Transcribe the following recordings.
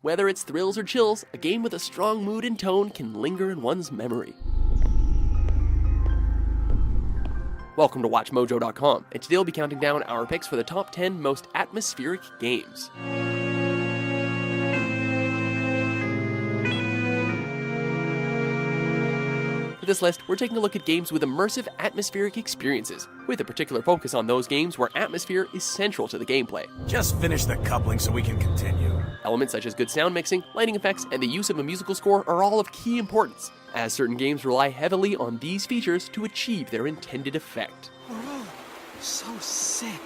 Whether it's thrills or chills, a game with a strong mood and tone can linger in one's memory. Welcome to WatchMojo.com, and today we'll be counting down our picks for the top 10 most atmospheric games. For this list, we're taking a look at games with immersive atmospheric experiences, with a particular focus on those games where atmosphere is central to the gameplay. Just finish the coupling so we can continue. Elements such as good sound mixing, lighting effects, and the use of a musical score are all of key importance, as certain games rely heavily on these features to achieve their intended effect. Oh, so sick,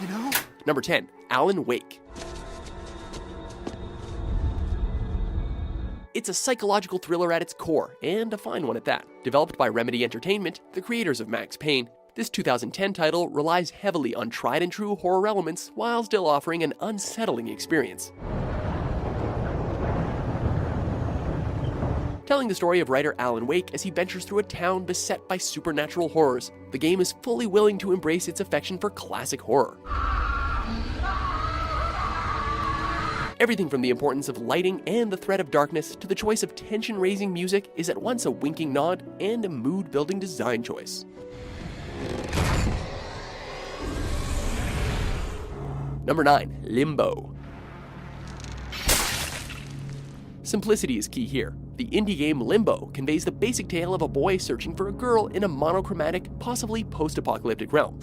you know? Number 10, Alan Wake. It's a psychological thriller at its core, and a fine one at that. Developed by Remedy Entertainment, the creators of Max Payne, this 2010 title relies heavily on tried-and-true horror elements while still offering an unsettling experience. Telling the story of writer Alan Wake as he ventures through a town beset by supernatural horrors, the game is fully willing to embrace its affection for classic horror. Everything from the importance of lighting and the threat of darkness to the choice of tension-raising music is at once a winking nod and a mood-building design choice. Number 9, Limbo. Simplicity is key here. The indie game Limbo conveys the basic tale of a boy searching for a girl in a monochromatic, possibly post-apocalyptic realm.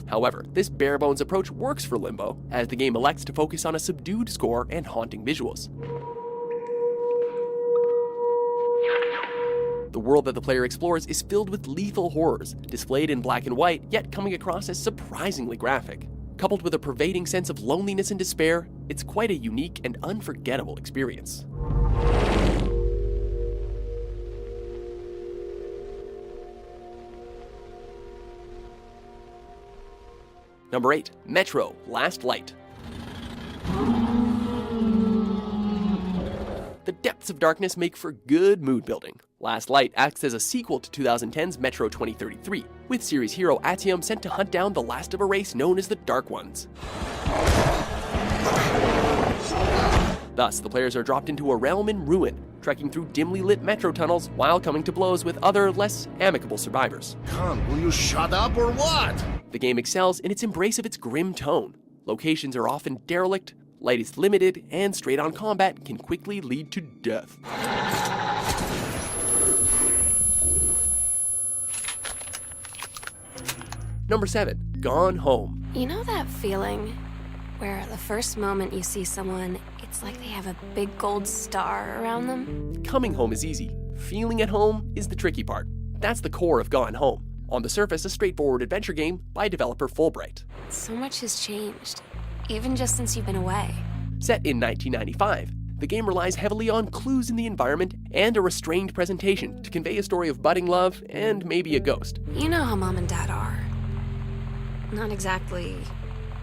However, this bare-bones approach works for Limbo, as the game elects to focus on a subdued score and haunting visuals. The world that the player explores is filled with lethal horrors, displayed in black and white, yet coming across as surprisingly graphic. Coupled with a pervading sense of loneliness and despair, it's quite a unique and unforgettable experience. Number 8, Metro: Last Light. The depths of darkness make for good mood building. Last Light acts as a sequel to 2010's Metro 2033, with series hero Atium sent to hunt down the last of a race known as the Dark Ones. Thus, the players are dropped into a realm in ruin, trekking through dimly lit metro tunnels while coming to blows with other, less amicable survivors. Con, will you shut up or what? The game excels in its embrace of its grim tone. Locations are often derelict, light is limited, and straight-on combat can quickly lead to death. Number 7, Gone Home. You know that feeling where the first moment you see someone, it's like they have a big gold star around them? Coming home is easy. Feeling at home is the tricky part. That's the core of Gone Home. On the surface, a straightforward adventure game by developer Fulbright. So much has changed, even just since you've been away. Set in 1995, the game relies heavily on clues in the environment and a restrained presentation to convey a story of budding love and maybe a ghost. You know how mom and dad are. Not exactly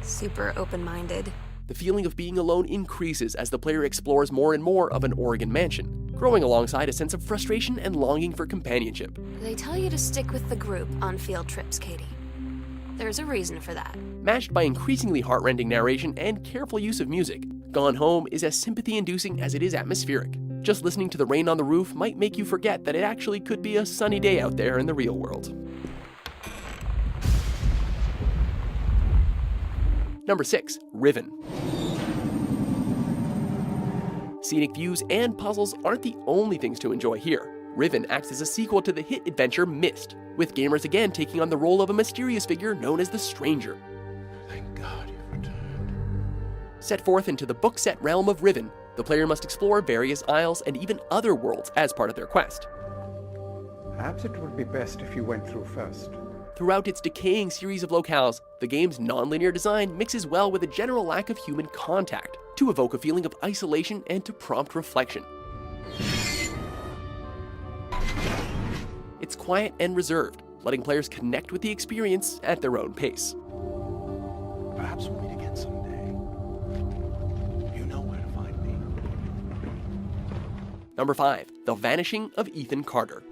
super open-minded. The feeling of being alone increases as the player explores more and more of an Oregon mansion, growing alongside a sense of frustration and longing for companionship. They tell you to stick with the group on field trips, Katie. There's a reason for that. Matched by increasingly heart-rending narration and careful use of music, Gone Home is as sympathy-inducing as it is atmospheric. Just listening to the rain on the roof might make you forget that it actually could be a sunny day out there in the real world. Number 6, Riven. Scenic views and puzzles aren't the only things to enjoy here. Riven acts as a sequel to the hit adventure Myst, with gamers again taking on the role of a mysterious figure known as the Stranger. Thank God you've returned. Set forth into the book-set realm of Riven, the player must explore various isles and even other worlds as part of their quest. Perhaps it would be best if you went through first. Throughout its decaying series of locales, the game's non-linear design mixes well with a general lack of human contact, to evoke a feeling of isolation and to prompt reflection. It's quiet and reserved, letting players connect with the experience at their own pace. Perhaps we'll meet again someday. You know where to find me. Number 5, The Vanishing of Ethan Carter.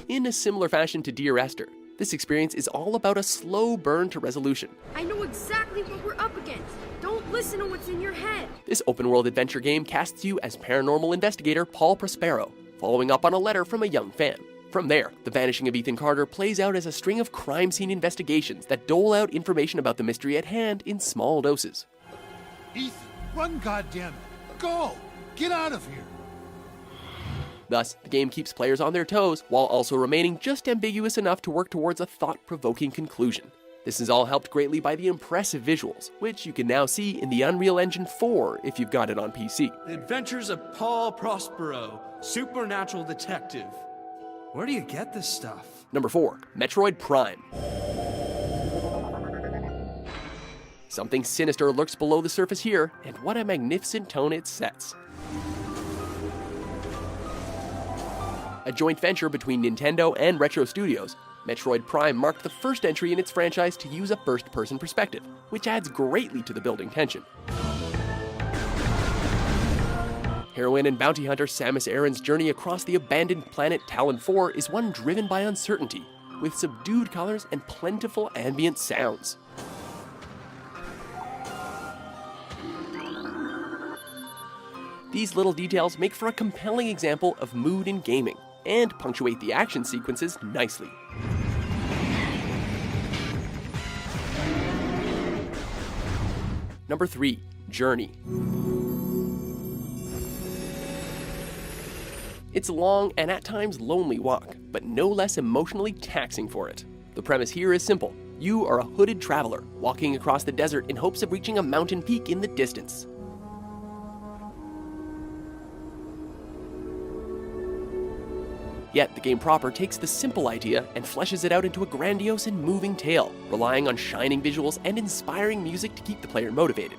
In a similar fashion to Dear Esther, this experience is all about a slow burn to resolution. I know exactly what we're up against. Don't listen to what's in your head. This open-world adventure game casts you as paranormal investigator Paul Prospero, following up on a letter from a young fan. From there, The Vanishing of Ethan Carter plays out as a string of crime scene investigations that dole out information about the mystery at hand in small doses. Ethan, run, goddammit. Go! Get out of here! Thus, the game keeps players on their toes while also remaining just ambiguous enough to work towards a thought-provoking conclusion. This is all helped greatly by the impressive visuals, which you can now see in the Unreal Engine 4 if you've got it on PC. The Adventures of Paul Prospero, Supernatural Detective. Where do you get this stuff? Number 4, Metroid Prime. Something sinister lurks below the surface here, and what a magnificent tone it sets. A joint venture between Nintendo and Retro Studios, Metroid Prime marked the first entry in its franchise to use a first-person perspective, which adds greatly to the building tension. Heroine and bounty hunter Samus Aran's journey across the abandoned planet Talon 4 is one driven by uncertainty, with subdued colors and plentiful ambient sounds. These little details make for a compelling example of mood in gaming, and punctuate the action sequences nicely. Number 3, Journey. It's a long and at times lonely walk, but no less emotionally taxing for it. The premise here is simple. You are a hooded traveler, walking across the desert in hopes of reaching a mountain peak in the distance. Yet the game proper takes the simple idea and fleshes it out into a grandiose and moving tale, relying on shining visuals and inspiring music to keep the player motivated.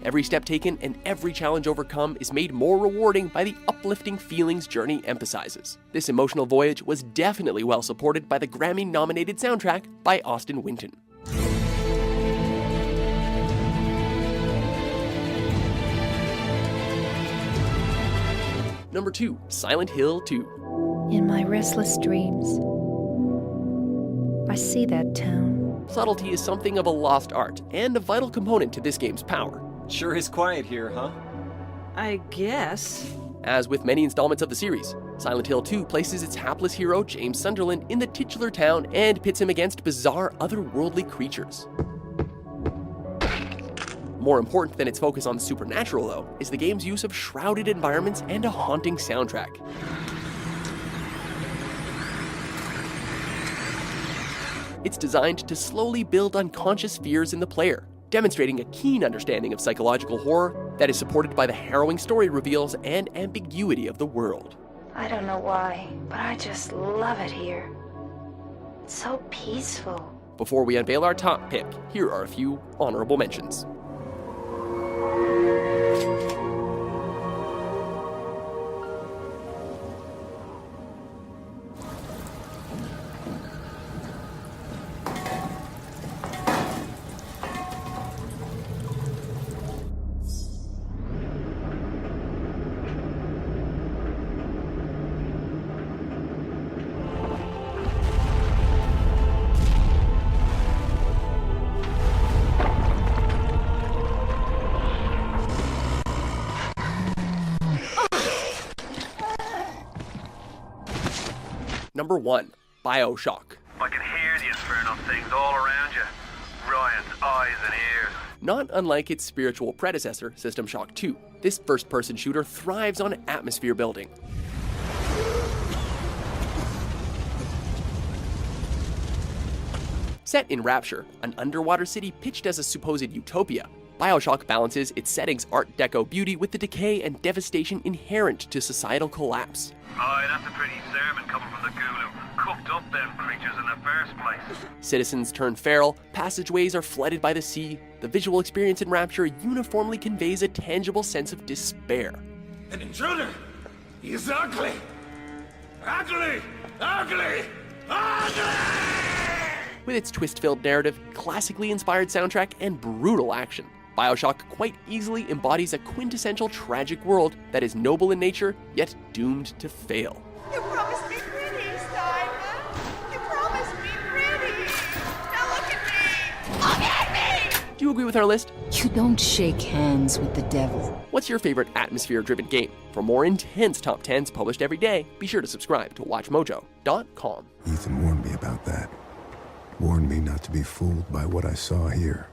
Every step taken and every challenge overcome is made more rewarding by the uplifting feelings Journey emphasizes. This emotional voyage was definitely well supported by the Grammy-nominated soundtrack by Austin Winton. Number 2, Silent Hill 2. In my restless dreams, I see that town. Subtlety is something of a lost art, and a vital component to this game's power. Sure is quiet here, huh? I guess. As with many installments of the series, Silent Hill 2 places its hapless hero, James Sunderland, in the titular town and pits him against bizarre, otherworldly creatures. More important than its focus on the supernatural, though, is the game's use of shrouded environments and a haunting soundtrack. It's designed to slowly build unconscious fears in the player, demonstrating a keen understanding of psychological horror that is supported by the harrowing story reveals and ambiguity of the world. I don't know why, but I just love it here. It's so peaceful. Before we unveil our top pick, here are a few honorable mentions. Number 1, BioShock. I can hear the infernal things all around you. Ryan's eyes and ears. Not unlike its spiritual predecessor, System Shock 2, this first-person shooter thrives on atmosphere building. Set in Rapture, an underwater city pitched as a supposed utopia, BioShock balances its setting's Art Deco beauty with the decay and devastation inherent to societal collapse. Aye, that's a pretty sermon coming from the ghoul who cooked up them creatures in the first place. Citizens turn feral, passageways are flooded by the sea. The visual experience in Rapture uniformly conveys a tangible sense of despair. An intruder! He is ugly! Ugly! Ugly! Ugly! With its twist-filled narrative, classically inspired soundtrack, and brutal action, BioShock quite easily embodies a quintessential tragic world that is noble in nature, yet doomed to fail. You promised me pretty, Simon. You promised me pretty. Now look at me. Look at me! Do you agree with our list? You don't shake hands with the devil. What's your favorite atmosphere-driven game? For more intense top 10s published every day, be sure to subscribe to WatchMojo.com. Ethan warned me about that. Warned me not to be fooled by what I saw here.